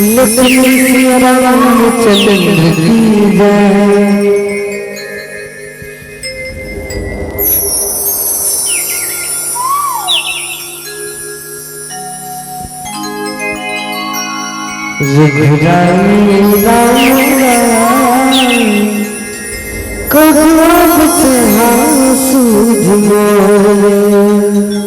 लक्ष्मी रामचंद्र की जय। रघुराई राम कगवाद सूझ मोरे राम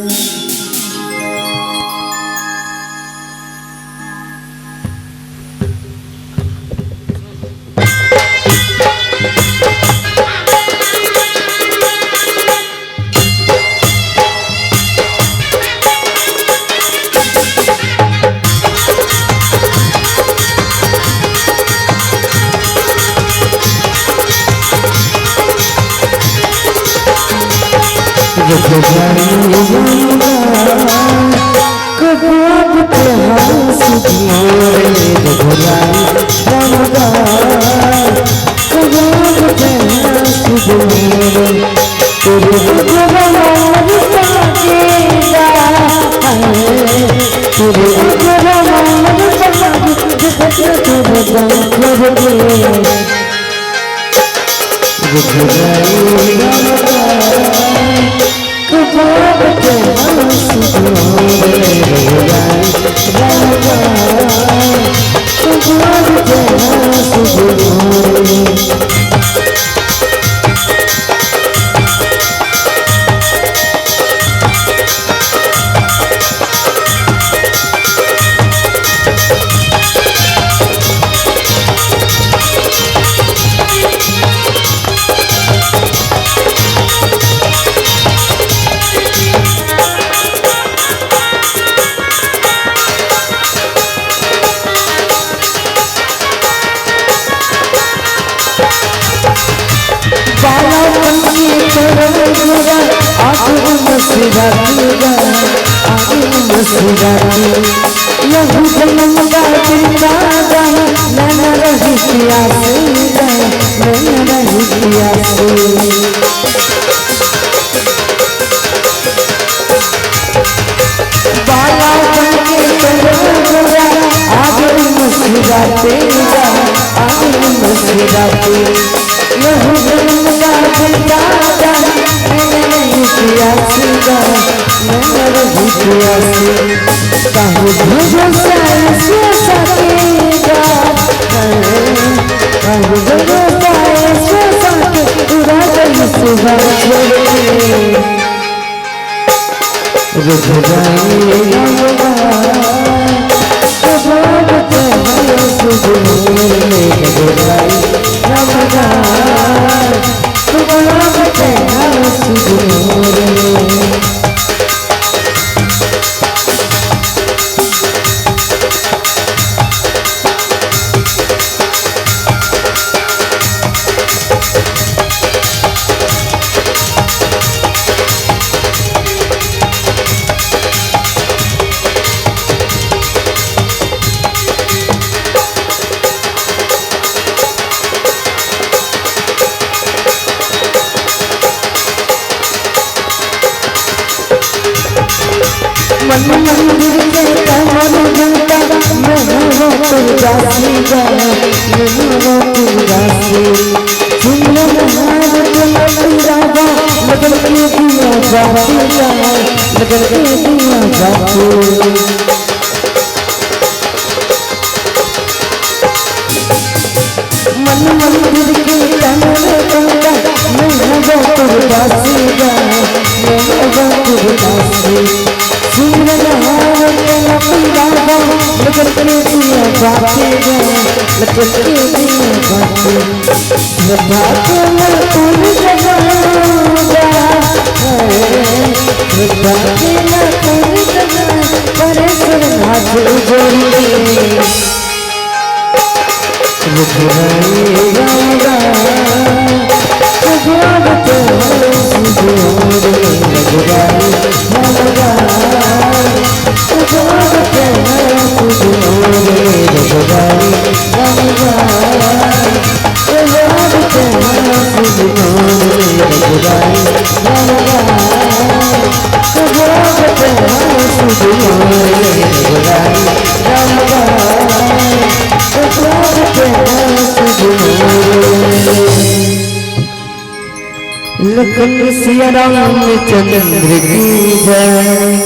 लखन सिया रामचंद्र की जय।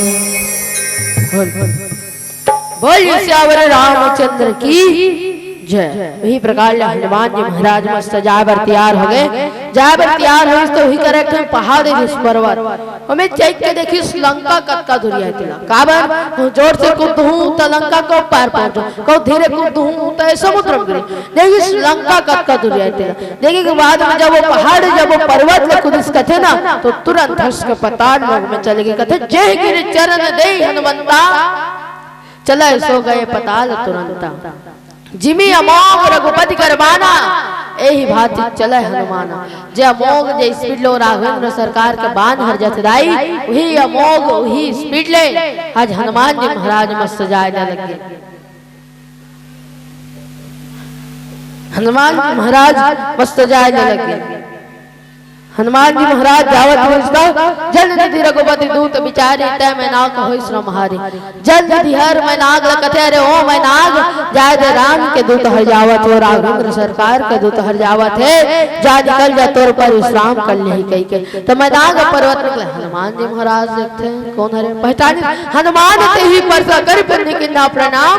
बोल सियावर रामचंद्र की जय। वही प्रकार हनुमान जी महाराज मस्त जाबर तैयार हो गए। जाबर तैयार हो तो वही करेक्ट है पहाड़ इस पर्वत हमें चेक के देखी श्रीलंका कत्का दुरिया तिला काबर जोर से कूद हूं तो लंका को पार पहुंचो को धीरे कूद हूं तो समुद्र में गिरे। देखिए श्रीलंका कत्का दुरिया तिला देखिए के बाद में जब वो पहाड़ जब वो पर्वत में कूद कथे ना तो तुरंत धस के पताल में चले गए कथे जय गिरि चरण दे हनुमंता चला सो गए पताल तुरंत जिमी अमोघ रघुपति करबाना यही भांति चले हनुमाना जे अमोघ जे स्पीड लो राघवेंद्र सरकार के बाण हर जथदाई वही अमोघ वही स्पीड ले आज हनुमान जी महाराज मस्त जाए लगे। हनुमान जी महाराज मस्त जाए लगे। हनुमान जी महाराज जावत जल निधि रघुपति दूत बिचारी तय मैं नाग होई श्रम हारी जल निधि हर मैं नाग कथे रे ओ मैं नाग जाय दे राम के दूत हर जावत हो राघवेंद्र सरकार के दूत हर जावत है जा निकल जा तोर पर विश्राम कर ले कई के तो मैं नाग पर्वत निकले। हनुमान जी महाराज देखते हैं कौन हरे पहचान हनुमान ते ही पर कर पुण्य किन्ना प्रणाम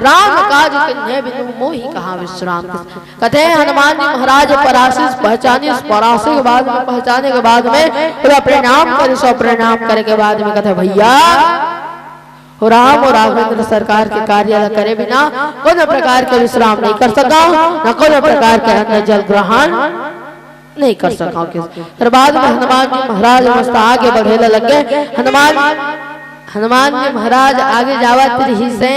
राम काज किन्ने बिनु मोहि कहां विश्राम कथे हनुमान जी महाराज परासिस पहचानी परासे के बाद पहचाने के बाद में पूरा प्रणाम करे सो प्रणाम करे के बाद में कहते भैया राम और राघवेंद्र सरकार के कार्य करे बिना कोई प्रकार के विश्राम नहीं कर सका न कोई प्रकार के अन्न जल ग्रहण नहीं कर सका। फिर बाद में हनुमान जी महाराज मस्त आगे बढ़े लगे। हनुमान जी महाराज आगे जावत ही से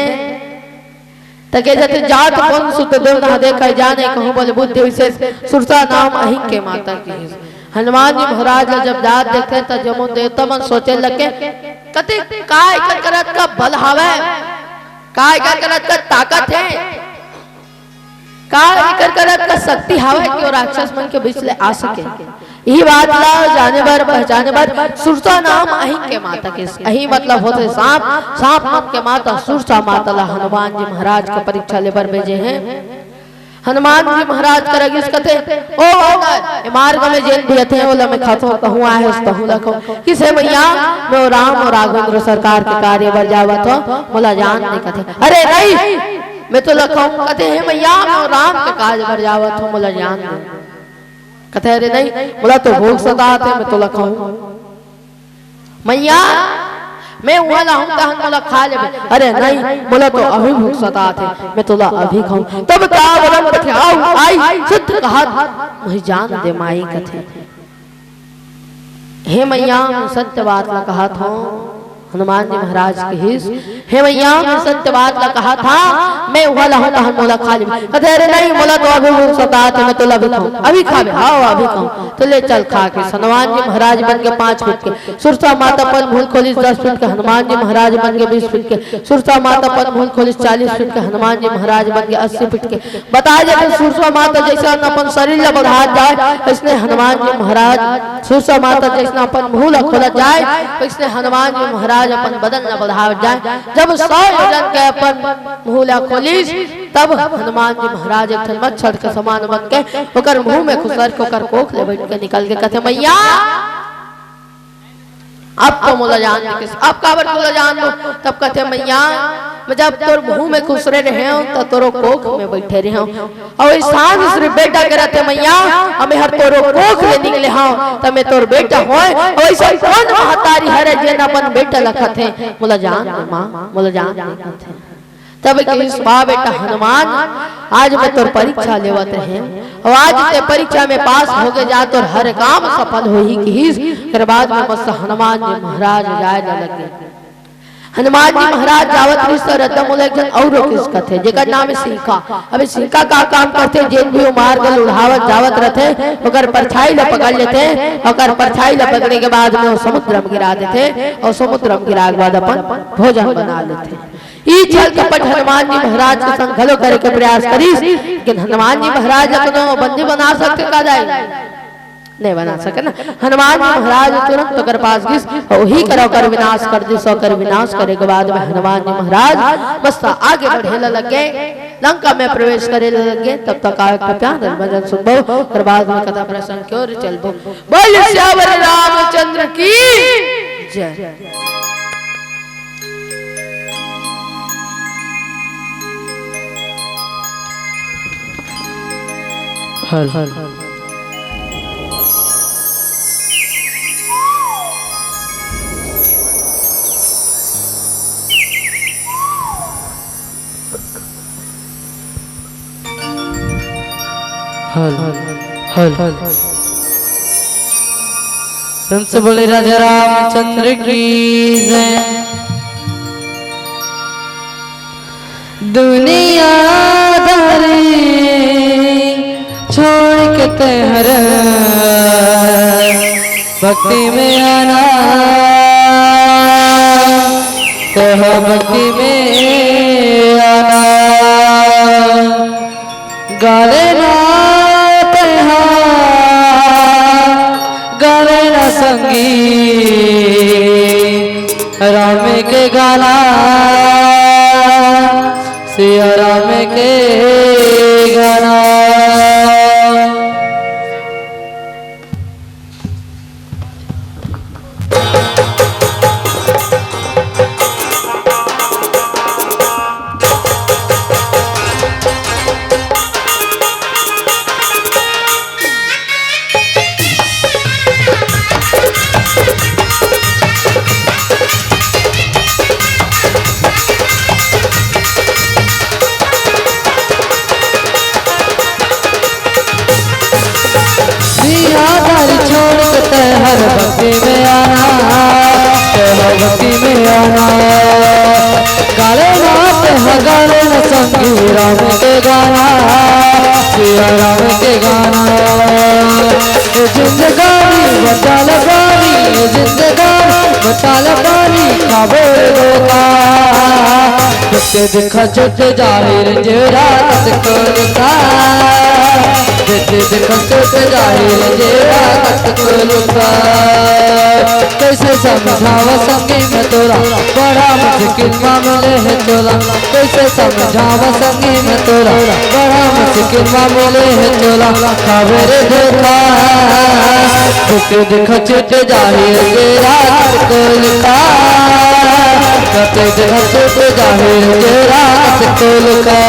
तके जते जात कौन सुत देव ना देखा जाने कहूं बल बुद्धि विशेष सुरसा नाम अहिं के माता की। हनुमान जी महाराज जब जात देखते तो जमो देवता मन सोचे लगे कते काय करत का बल हवे काय करत का ताकत है काय करत का शक्ति हवे कि राक्षस मन के बीच ले आ सके। यही बात ला जाने बार पहचाने बार सुरसा नाम अहिं के माता के अहिं मतलब होते सांप सांप मन के माता सुरसा माता ला हनुमान जी महाराज का परीक्षा ले बर भेजे हैं। हनुमान जी महाराज करेगी इस कथे ओ मार्ग में जेल भी थे ओला मैं खातो कहूं आए उस कहूं लखो किसे मैया मैं राम और राघवेंद्र सरकार के कार्य बर जावत हो मोला जान नहीं कथे अरे नहीं मैं तो लखो कथे है मैया मैं राम के कार्य बर जावत हो मोला जान नहीं कथे अरे नहीं बोला तो भूख सदा थे मैं तो लखो मैया मैं वहां लाऊं तहन मोला खा लेबे अरे नहीं बोला तो अभी भूख सता थे मैं तोला अभी खाऊं तब का बोलन पठाओ आई सिद्ध कहा वही जान दे माई कथे हे मैया सत्य बात ला कहा था हनुमान जी महाराज के हिस हे मैया सत्य बात ला कहा था मैं वहां लाऊं तहन मोला खा लेबे कथे अरे नहीं बोला तो अभी भूख सता थे मैं तोला अभी खाऊं अभी खाबे हां अभी खाऊं तो ले चल खा के। हनुमान जी महाराज बन के 5 फीट के सुरसा माता पन भूल खोलिस 10 फीट के हनुमान जी महाराज बन के 20 फीट के सुरसा माता पन भूल खोलिस 40 फीट के हनुमान जी महाराज बन के 80 फीट के। बताया जाए सुरसा माता जैसा अपन शरीर ला बढ़ा जाए इसने हनुमान जी महाराज सुरसा माता जैसा अपन भूल खोला जाए इसने हनुमान जी महाराज अपन बदन ला बढ़ा जाए। जब 100 योजन के अपन भूला खोलिस तब हनुमान जी महाराज एक मच्छर के समान बन के ओकर मुंह में खुसर के ओकर कोख ले बैठ के निकल के कहते मैया अब तो मोला जान दे अब काबर मोला जान दो तब कहते मैया मैं जब तोर मुंह में खुसरे रहे हूं तो तोरो कोख में बैठे रहे हूं और सांस सिर्फ बेटा करते मैया हमें हर तोरो कोख ले निकले हूं तब मैं तोर बेटा होए और ऐसा कौन महतारी हरे जेन अपन बेटा लखत है मोला जान दे मां मोला जान दे तब के बा बेटा हनुमान आज मैं तोर परीक्षा लेवत है और आज ते परीक्षा में पास हो के जा तोर हर काम सफल होई की फिर बाद में मस्त हनुमान जी महाराज जाए लगे। हनुमान जी महाराज जावत रिश्ता रतम उलेखन और किस कथे जेकर नाम है सिंका। अबे सिंका का काम करते जेन भी मार गल उड़ावत जावत रहते ओकर परछाई ल पकड़ लेते ओकर परछाई ल पकड़ने के बाद में समुद्र में गिरा देते और समुद्र में गिरा के बाद अपन भोजन बना लेते। ई छल कपट हनुमान जी महाराज के संग घलो करे के प्रयास करिस लेकिन हनुमान जी महाराज अपनो बंदी बना सकते का जाए नहीं बना सके ना। हनुमान जी महाराज तुरंत ओकर पास गिस और वही करो कर विनाश कर दिस और कर विनाश करे के बाद में हनुमान जी महाराज बस आगे बढ़े लगे। लंका में प्रवेश करे लगे। तब तक आए कृपया भजन सुनबो और बाद में कथा प्रसंग की ओर चलबो। बोल श्यावर रामचंद्र की जय। हल हल हल हल हल संत बोले राजा रामचंद्र की जय। दुनिया दारी छोड़ के तेहर भक्ति में आना, कह भक्ति में आना। गाले ना तेहा गाले ना संगी राम के गाना, सिया राम के गाना। हर भक्ति में आना, हर भक्ति में आना। गाले नाते गाले न संगी राम के गाना, सिया राम के गाना। जिंदगानी बचाल पानी, जिंदगानी बचाल पानी खाबो रोका। जिते दिखा चुट जाहिर जेरा तक लुका, जिते दिखा चुट जाहिर जेरा तक लुका। कैसे समझावा संगी में तोरा, बड़ा मुश्किल मामले है तोरा। कैसे समझावा संगी में तोरा, बड़ा मुश्किल मामले है तोरा। खावेरे धोखा जिते दिखा चुट जाहिर जेरा तक लुका, जिते दिखा चुट जाहिर जेरा तक लुका।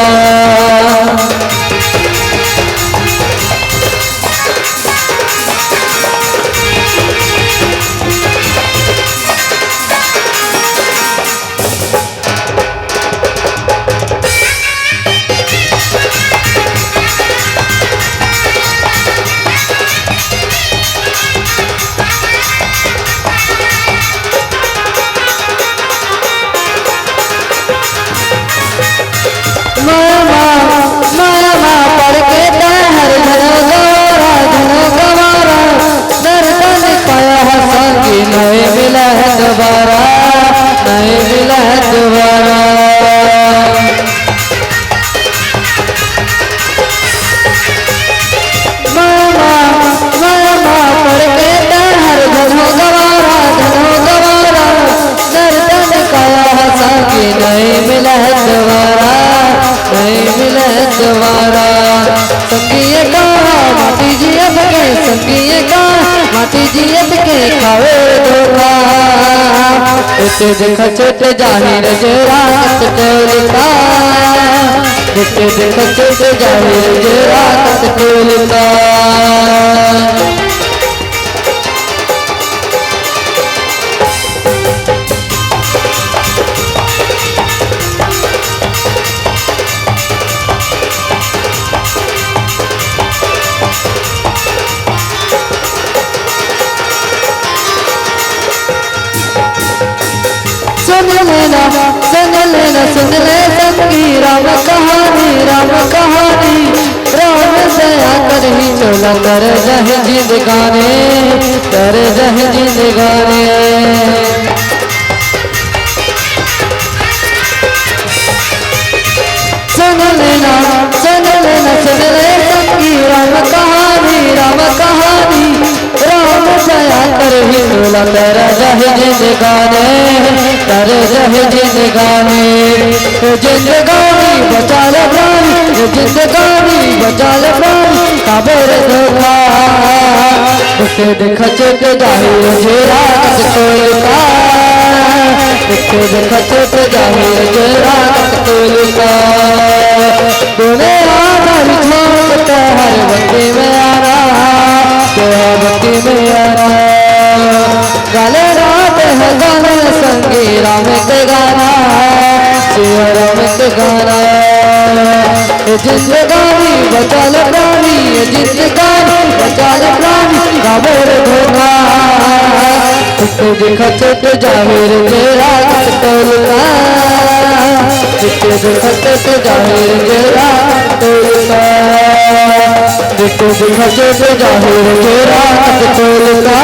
नहीं मिला है दोबारा, नहीं मिला है दोबारा। मामा मामा पढ़ के हर धनो गवारा, धनो गवारा। दर्द काया संगी नहीं मिला है दोबारा, नहीं मिला है दोबारा। संगी का माटी जी अब के, संगी का माटी जी अब के खावे धोखा। जिते देखा चोट जाहिर जेरा तक लुका, जिते देखा चोट जाहिर जेरा तक लुका। सुन ले संगी राम कहानी, राम कहानी। राम दया कर ही चोला कर रह जिंदगाने, कर रह जिंदगाने। सुन लेना सुन लेना सुन ले संगी राम कहानी, राम कहानी। राम दया कर ही चोला कर रह जिंदगाने, कर रह जिंदगानी। जिंदगानी बचा ले जिंदगानी बचाल प्राणी काबर धोखा उसे देखा चोट जाहिर जेरा कतोलका उसे देखा चोट जाहिर जेरा कतोलका तूने आधार छोड़ता हर बत्ती में आना तेरा बत्ती में आना गाले रात है गाने संगी राम के गाना सिया राम के गाना जिंदगानी बचाल प्राणी जिंदगानी बचाल प्राणी काबर धोखा उसको देखा चोट जाहिर तेरा कतोलका उसको देखा चोट जाहिर तेरा कतोलका उसको देखा चोट जाहिर तेरा कतोलका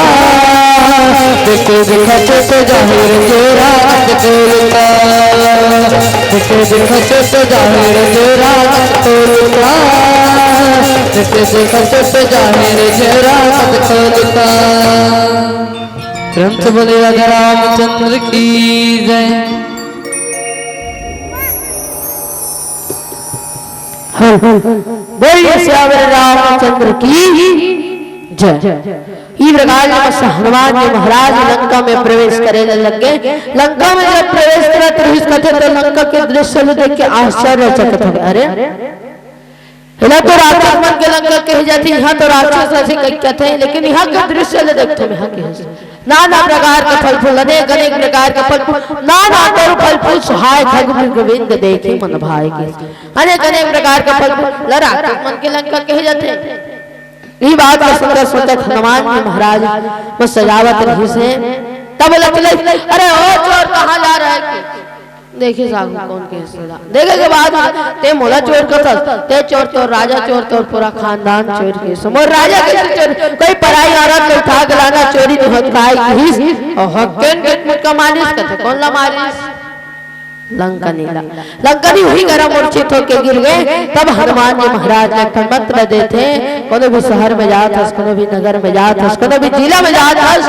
उसको देखा चोट जाहिर तेरा कतोलका उसको देखा चोट जाहिर तेरा कतोलका उसको देखा चोट जाहिर तेरा कतोलका। ग्रंथ बोले राजा रामचंद्र की जय। बोलिए श्यावर रामचंद्र की जय। ई प्रकार से हनुमान जी महाराज लंका में प्रवेश करे लगे। लंका में जब प्रवेश करत रही कथे तो लंका के दृश्य देख के आश्चर्यचकित हो गए। अरे हिला तो राक्षस मन के लंका कही जाती, यहाँ तो राक्षस ऐसे कहते हैं, लेकिन यहाँ के दृश्य देखते हैं यहाँ के नाना प्रकार के फल फूल अनेक अनेक प्रकार के फल फूल नाना फल फूल सुहाय खग गोविंद देखे मन भाए के अनेक अनेक प्रकार के फल फूल राक्षस मन के लंका कहे जाते हैं। ये बात का सुंदर सोचत हनुमान जी महाराज वो सजावट रही से तब लगले अरे ओ चोर कहाँ जा रहा है देखिए साहब कौन के हिस्सा देखे के बाद ते मोला चोर कतल ते चोर तो राजा चोर तो पूरा खानदान चोर के समोर राजा कैसे चोर कोई पराई औरत को उठा के लाना चोरी नहीं होता है और हक्कन के मुक्का मारिस कहते कौन ला मारिस लंकनी हुई गरम मूर्छित होके गिर गए। तब हनुमान जी महाराज ने मंत्र देते कोनो भी शहर में जात हस कोनो भी नगर में जात हस कोनो भी जिला में जात हस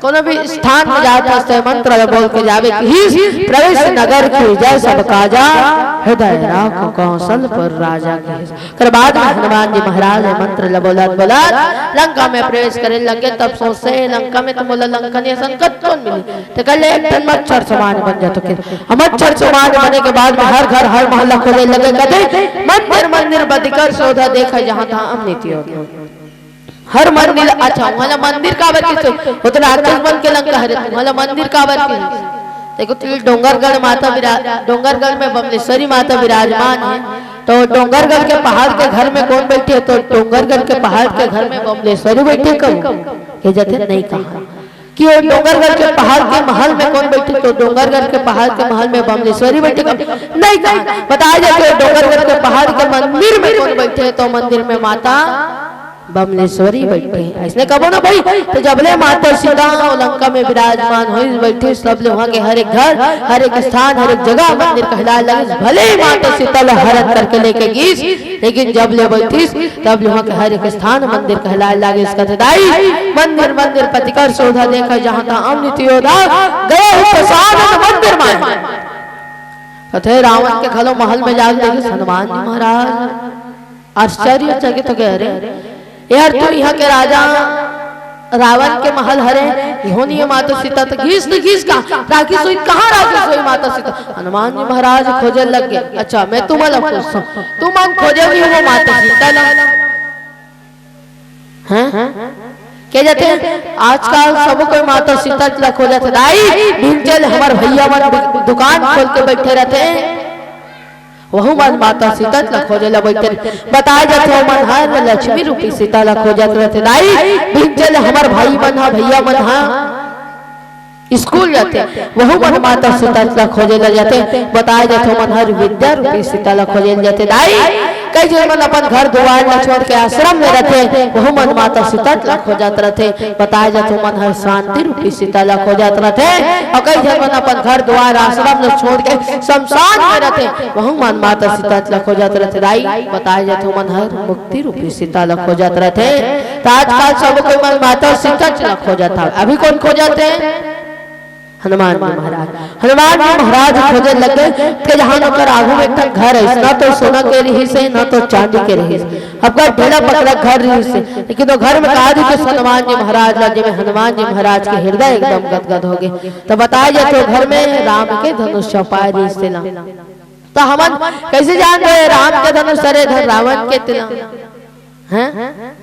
कोनो भी स्थान में जात हस तो मंत्र बोल के जावे कि प्रवेश नगर की जय सब काजा हृदय राख कौशल पर राजा के कर बाद में हनुमान जी महाराज ने मंत्र बोला लंका में प्रवेश करे लगे। तब सोचते लंका में तो बोला लंका ने संकट कौन मिली तो कल एक मच्छर समान बन जातो के मच्छर समान बनने के बाद में हर घर हर मोहल्ला खोले लगे कहते मंदिर मंदिर बदिकर सौदा देखा जहाँ था अमनीति हो हर मंदिर अच्छा वाला मंदिर का बत्ती उतना राक्षस बन के लंका हरे वाला मंदिर का बत्ती देखो डोंगरगढ़ माता डोंगरगढ़ में बमलेश्वरी माता विराजमान है। तो डोंगरगढ़ के पहाड़ के घर में कौन बैठी है तो डोंगरगढ़ के पहाड़ के घर में बमलेश्वरी बैठी कब ये जाते नहीं कहा कि वो डोंगरगढ़ के पहाड़ के महल में कौन बैठे तो डोंगरगढ़ के पहाड़ के महल में बमलेश्वरी बैठे कब नहीं कहा बताया जाए डोंगरगढ़ के पहाड़ के मंदिर में कौन बैठे तो मंदिर में माता बमलेश्वरी बैठे ऐसने कबो ना भाई तो जबले माता सीता लंका में विराजमान हुई बैठे सब लोग वहाँ के हर एक घर हर एक स्थान हर एक जगह मंदिर कहलाए लगे। भले ही माता सीता हरण करके लेके गीस लेकिन जब ले बैठी तब वहाँ के हर एक स्थान मंदिर कहलाए लगे। इसका दाई मंदिर मंदिर पतिकर सौधा देखा जहाँ था अमृत योधा गए मंदिर में कथे रावण के खलो महल में जाग देखे हनुमान जी महाराज आश्चर्यचकित तो कह रहे यार तू यहाँ के राजा रावण के महल हरे होनी माता सीता तो घीस का राखी सोई कहाँ राखी सोई माता सीता हनुमान जी महाराज खोजे लग गए। अच्छा मैं तुम्हारा पूछता हूँ तुम मन खोजे भी वो माता सीता हैं क्या जाते हैं आजकल सब कोई माता सीता खो जाते दाई भिंचल हमारे भैया मन दुकान खोल के बैठे रहते हैं वह मन माता सीता खोजे ला बैठे बताया जाते मन हर लक्ष्मी रूपी सीता ला खोजत रहते दाई भिंचल हमार भाई मन भैया मन स्कूल जाते वह मन माता सीता खोजे ला जाते बताया जाते मन हर विद्या रूपी सीता ला खोजे जाते दाई कई जन मन अपन घर द्वार न छोड़ के आश्रम में रहते वह मन माता सीता खोजत रहते बताया जाते मन हर शांति रूपी सीता ला खोजत रहते और कई जन मन अपन घर द्वार आश्रम न छोड़ के शमशान में रहते वह मन माता सीता खोजत रहते दाई बताया जाते मन हर मुक्ति रूपी सीता ला खोजत रहते। तो आजकल सब कोई मन माता सीता खोजत है अभी कौन खोजते हनुमान जी महाराज खोजे लगे कि जहाँ नौकर आगू में एक घर है, ना तो सोना के रही से ना तो चांदी के रही से, अब का ढेला पकड़ा घर रही से, लेकिन तो घर में कहा कि हनुमान जी महाराज लगे में हनुमान जी महाराज के हृदय एकदम गदगद हो गए। तो बताया जाए तो घर में राम के धनुष चौपाए रही से ना, तो हम कैसे जान रहे राम के धनुष सरे धर रावण के तिला हैं,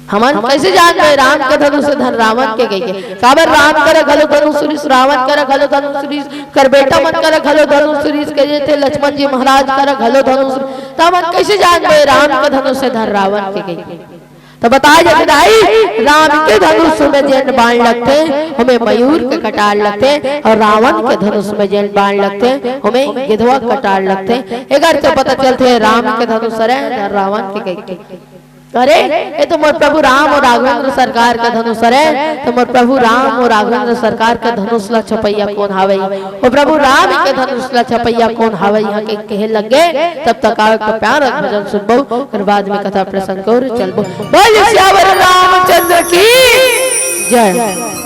हम कैसे जान रहे राम के धनुष धन रावण के गई काबर राम करे घलो धनुष रावण करे घलो धनुष कर बेटा मन करे घलो धनुष के जे थे लक्ष्मण जी महाराज करे घलो धनुष, तो हम कैसे जान रहे राम के धनुष से धन रावण के गई। तो बताया जाते भाई राम के धनुष में जैन बाण लगते हमें मयूर के कटार लगते, और रावण के धनुष में जैन बाण लगते हमें गिधवा कटार लगते। एक तो पता चलते राम के धनुष है रावण के गई। अरे ये तो मोर प्रभु राम और राघवेंद्र सरकार का धनुष है, तो मोर प्रभु राम और राघवेंद्र सरकार का धनुष ला छपैया कौन हावे, वो प्रभु राम के धनुष ला छपैया कौन हावे यहाँ के कहे लगे। तब तक आवे का प्यार और भजन सुनबो, फिर बाद में कथा प्रसंग को चलबो। बोल सियावर रामचंद्र की जय।